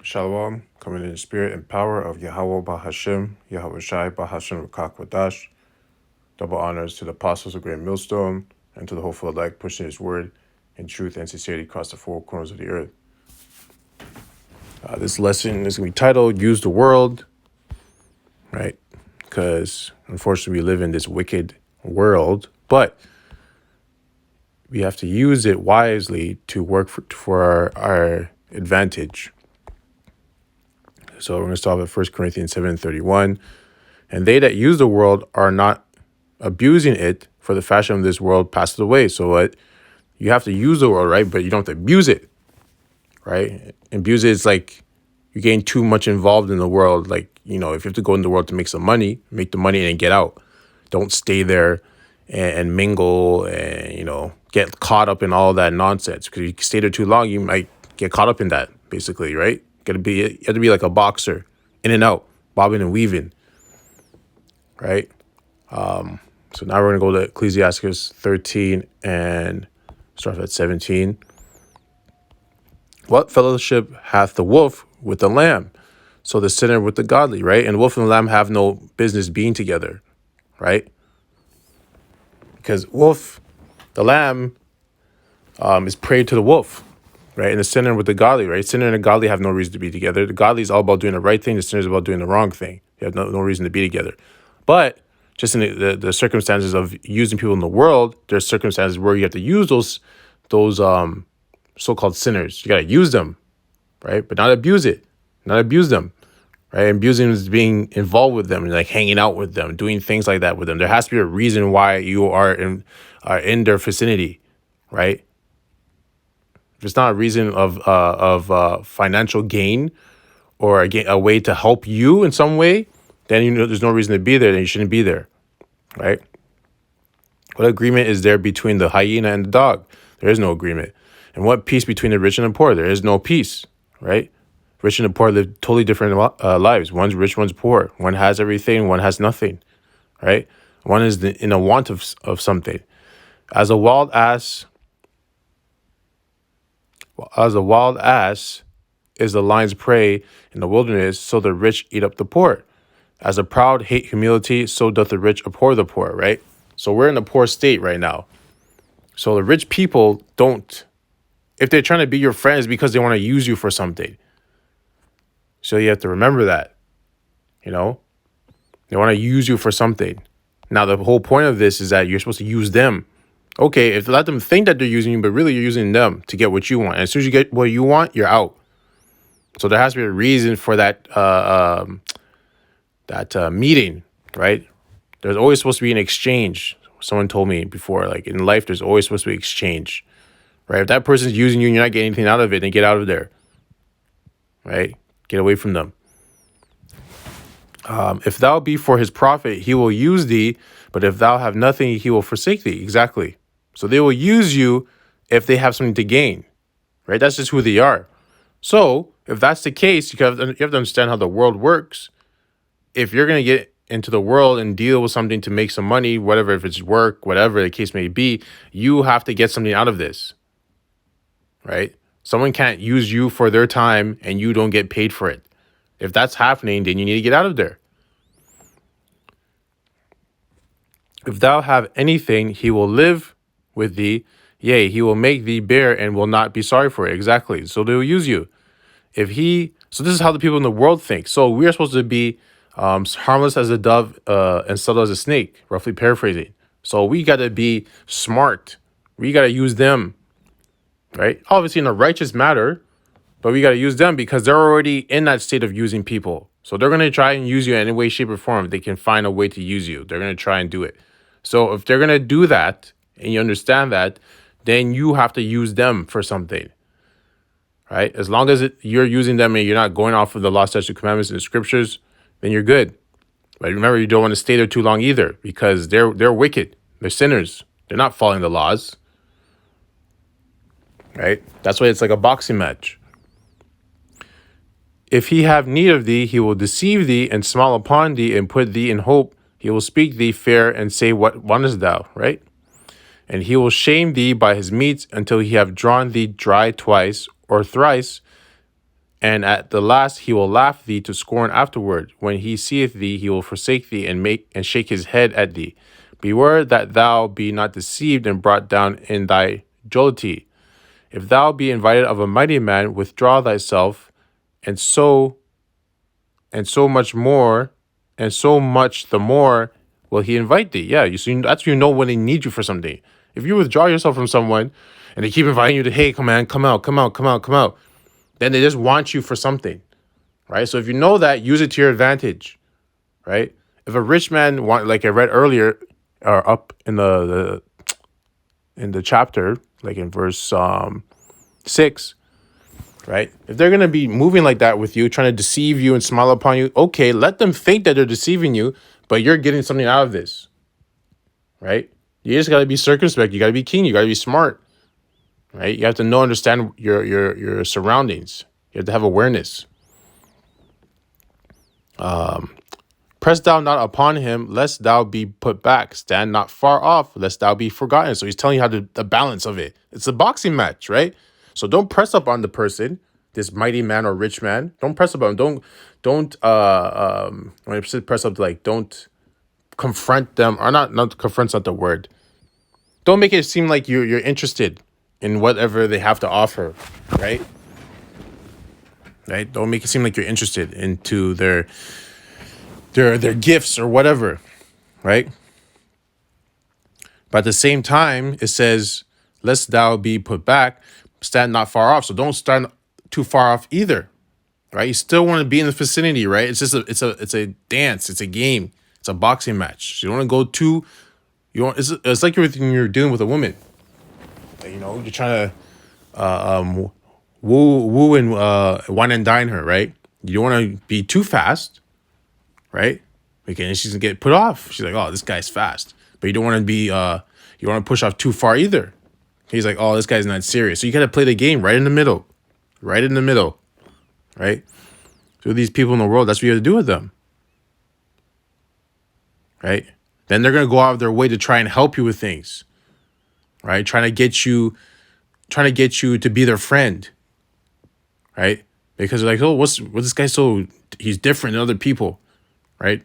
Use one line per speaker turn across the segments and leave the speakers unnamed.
Shalom, coming in the spirit and power of Yahweh Bahashim, Yahweh Shai Bahashim Rakak Wadash. Double honors to the apostles of Great Millstone and to the hopeful elect pushing his word in truth and sincerity across the four corners of the earth. This lesson is going to be titled Use the World, right? Because unfortunately we live in this wicked world, but we have to use it wisely to work for our advantage. So we're going to start at 1 Corinthians 7:31. And they that use the world are not abusing it, for the fashion of this world passes away. So what? You have to use the world, right? But you don't have to abuse it, right? Abuse it is like you're getting too much involved in the world. Like, if you have to go in the world to make some money, make the money and then get out. Don't stay there and mingle and, get caught up in all that nonsense. Because if you stay there too long, you might get caught up in that, basically, right? You have to be like a boxer, in and out, bobbing and weaving, right? So now we're going to go to Ecclesiastes 13 and start at 17. What fellowship hath the wolf with the lamb? So the sinner with the godly, right? And the wolf and the lamb have no business being together, right? Because the lamb is prey to the wolf, right? And the sinner with the godly, right? Sinner and the godly have no reason to be together. The godly is all about doing the right thing. The sinner is about doing the wrong thing. They have no reason to be together. But just in the circumstances of using people in the world, there's circumstances where you have to use those so-called sinners. You got to use them, right? But not abuse it, not abuse them, right? Abusing is being involved with them and like hanging out with them, doing things like that with them. There has to be a reason why you are in their vicinity, right? If it's not a reason of financial gain or a way to help you in some way, then there's no reason to be there. Then you shouldn't be there, right? What agreement is there between the hyena and the dog? There is no agreement. And what peace between the rich and the poor? There is no peace, right? Rich and the poor live totally different lives. One's rich, one's poor. One has everything, one has nothing, right? One is in a want of something. As a wild ass is the lion's prey in the wilderness, so the rich eat up the poor. As the proud hate humility, so doth the rich abhor the poor, right? So we're in a poor state right now. So the rich people don't, if they're trying to be your friends because they want to use you for something. So you have to remember that, they want to use you for something. Now, the whole point of this is that you're supposed to use them. Okay, if let them think that they're using you, but really you're using them to get what you want. And as soon as you get what you want, you're out. So there has to be a reason for that meeting, right? There's always supposed to be an exchange. Someone told me before, like in life, there's always supposed to be exchange, right? If that person's using you and you're not getting anything out of it, then get out of there, right? Get away from them. If thou be for his profit, he will use thee, but if thou have nothing, he will forsake thee. Exactly. So they will use you if they have something to gain, right? That's just who they are. So if that's the case, you have to understand how the world works. If you're going to get into the world and deal with something to make some money, whatever, if it's work, whatever the case may be, you have to get something out of this, right? Someone can't use you for their time and you don't get paid for it. If that's happening, then you need to get out of there. If thou have anything, he will live with thee. Yea, he will make thee bear and will not be sorry for it. Exactly. So they will use you. So this is how the people in the world think. So we are supposed to be harmless as a dove and subtle as a snake, roughly paraphrasing. So we got to be smart. We got to use them, right? Obviously in a righteous matter, but we got to use them because they're already in that state of using people. So they're going to try and use you in any way, shape, or form. If they can find a way to use you, they're going to try and do it. So if they're going to do that and you understand that, then you have to use them for something, right? As long as you're using them and you're not going off of the law, statutes, commandments, and the scriptures, then you're good. But remember, you don't want to stay there too long either because they're wicked. They're sinners. They're not following the laws, right? That's why it's like a boxing match. If he have need of thee, he will deceive thee and smile upon thee and put thee in hope. He will speak thee fair and say, what wantest thou, right? And he will shame thee by his meats until he have drawn thee dry twice or thrice, And at the last he will laugh thee to scorn afterward. When he seeth thee, he will forsake thee and shake his head at thee. Beware that thou be not deceived and brought down in thy jollity. If thou be invited of a mighty man, withdraw thyself, and so much more, and so much the more will he invite thee. Yeah, that's when you know when they need you for something. If you withdraw yourself from someone and they keep inviting you to, hey, come on, come out, come out, come out, come out, then they just want you for something, right? So if you know that, use it to your advantage, right? If a rich man like I read earlier, or up in the chapter, like in verse 6, right? If they're gonna be moving like that with you, trying to deceive you and smile upon you, okay, let them think that they're deceiving you, but you're getting something out of this, right? You just gotta be circumspect. You gotta be keen. You gotta be smart, right? You have to understand your surroundings. You have to have awareness. Press thou not upon him, lest thou be put back. Stand not far off, lest thou be forgotten. So he's telling you how the balance of it. It's a boxing match, right? So don't press up on the person, this mighty man or rich man. Don't press up on him. Don't when I say press up, like don't confront them, or not confront's not the word. Don't make it seem like you're interested in whatever they have to offer, right? Right? Don't make it seem like you're interested into their gifts or whatever, right? But at the same time, it says, lest thou be put back, stand not far off. So don't stand too far off either, right? You still want to be in the vicinity, right? It's just it's a dance, it's a game, it's a boxing match. So you don't want to go too, it's like everything you're doing with a woman. You're trying to woo and wine and dine her, right? You don't want to be too fast, right? Okay, and she's gonna get put off. She's like, oh, this guy's fast. But you don't want to be you don't want to push off too far either. He's like, oh, this guy's not serious. So you gotta play the game right in the middle. Right in the middle. Right? So these people in the world, that's what you have to do with them. Right? Then they're gonna go out of their way to try and help you with things. Right? Trying to get you to be their friend. Right? Because they're like, oh, what's this guy he's different than other people, right?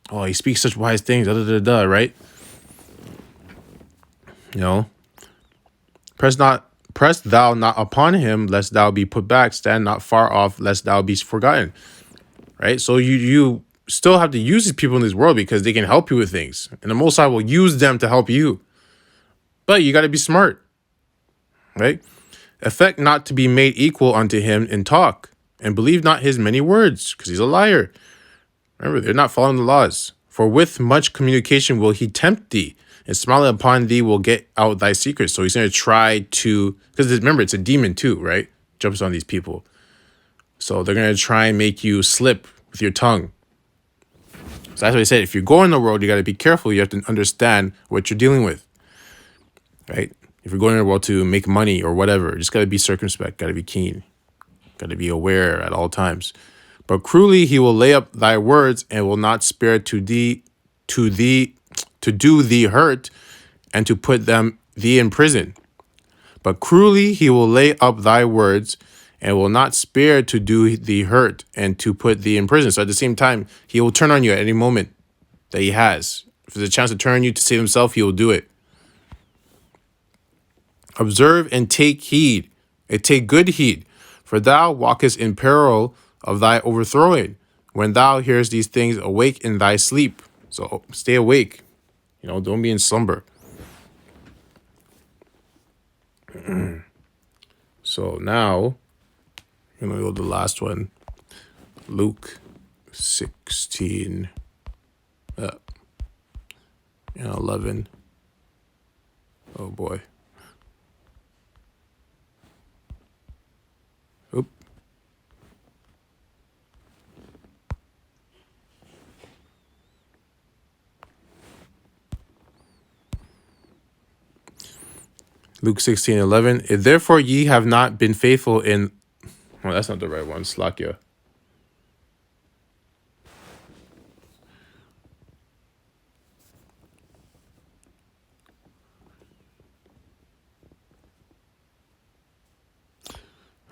Oh, he speaks such wise things, right? Press thou not upon him, lest thou be put back. Stand not far off, lest thou be forgotten, right? So you still have to use these people in this world because they can help you with things, and the Most High will use them to help you. But you got to be smart, right? Affect not to be made equal unto him in talk, and believe not his many words, because he's a liar. Remember, they're not following the laws. For with much communication will he tempt thee, and smiling upon thee will get out thy secrets. So he's going to try to, because remember, it's a demon too, right? Jumps on these people. So they're going to try and make you slip with your tongue. So that's what I said. If you go in the world, you got to be careful. You have to understand what you're dealing with, right? If you're going in the world to make money or whatever, just got to be circumspect, got to be keen, got to be aware at all times. But cruelly he will lay up thy words and will not spare to do thee hurt and to put thee in prison. But cruelly he will lay up thy words and will not spare to do thee hurt and to put thee in prison. So at the same time, he will turn on you at any moment that he has. If there's a chance to turn on you to save himself, he will do it. Observe and take heed, and take good heed, for thou walkest in peril of thy overthrowing. When thou hearest these things, awake in thy sleep. So stay awake. Don't be in slumber. So now, I'm going to go to the last one. Luke 16 and 11. Oh boy. Oop. Luke 16:11. If therefore ye have not been faithful in... Well, that's not the right one. Slakia.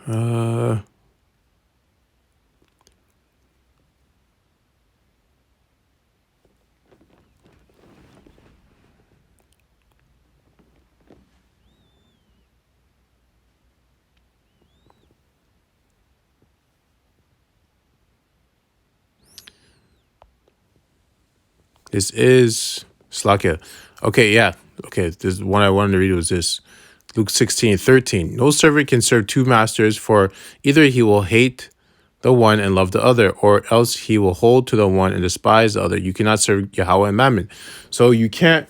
Uh, this is Slakia. Okay, yeah. Okay, this one I wanted to read was this. Luke 16:13. No servant can serve two masters, for either he will hate the one and love the other, or else he will hold to the one and despise the other. You cannot serve Yahweh and Mammon. So you can't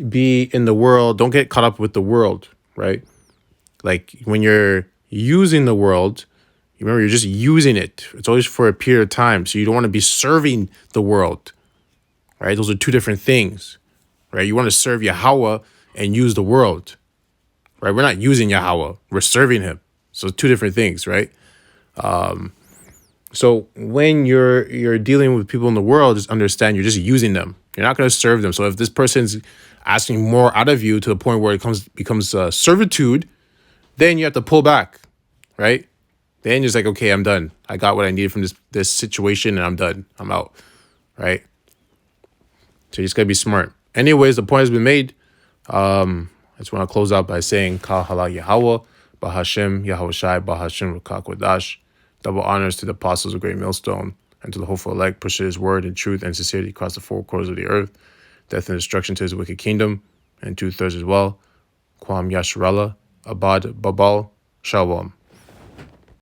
be in the world. Don't get caught up with the world, right? Like when you're using the world, remember you're just using it. It's always for a period of time. So you don't want to be serving the world, right? Those are two different things, right? You want to serve Yahweh and use the world, right? We're not using Yahweh. We're serving him. So two different things, right? So when you're dealing with people in the world, just understand you're just using them. You're not going to serve them. So if this person's asking more out of you to the point where it becomes servitude, then you have to pull back, right? Then you're just like, okay, I'm done. I got what I needed from this situation, and I'm done. I'm out, right? So you just gotta be smart. Anyways, the point has been made. I just want to close out by saying, Kal Hala Yahweh, Bahashem, Yahweh Shai, Bahashem, Rukak Wadash. Double honors to the apostles of Great Millstone and to the hopeful elect, push his word in truth and sincerity across the four quarters of the earth. Death and destruction to his wicked kingdom, and 2/3 as well. Kwam Yasharallah, Abad Babal, Shalom.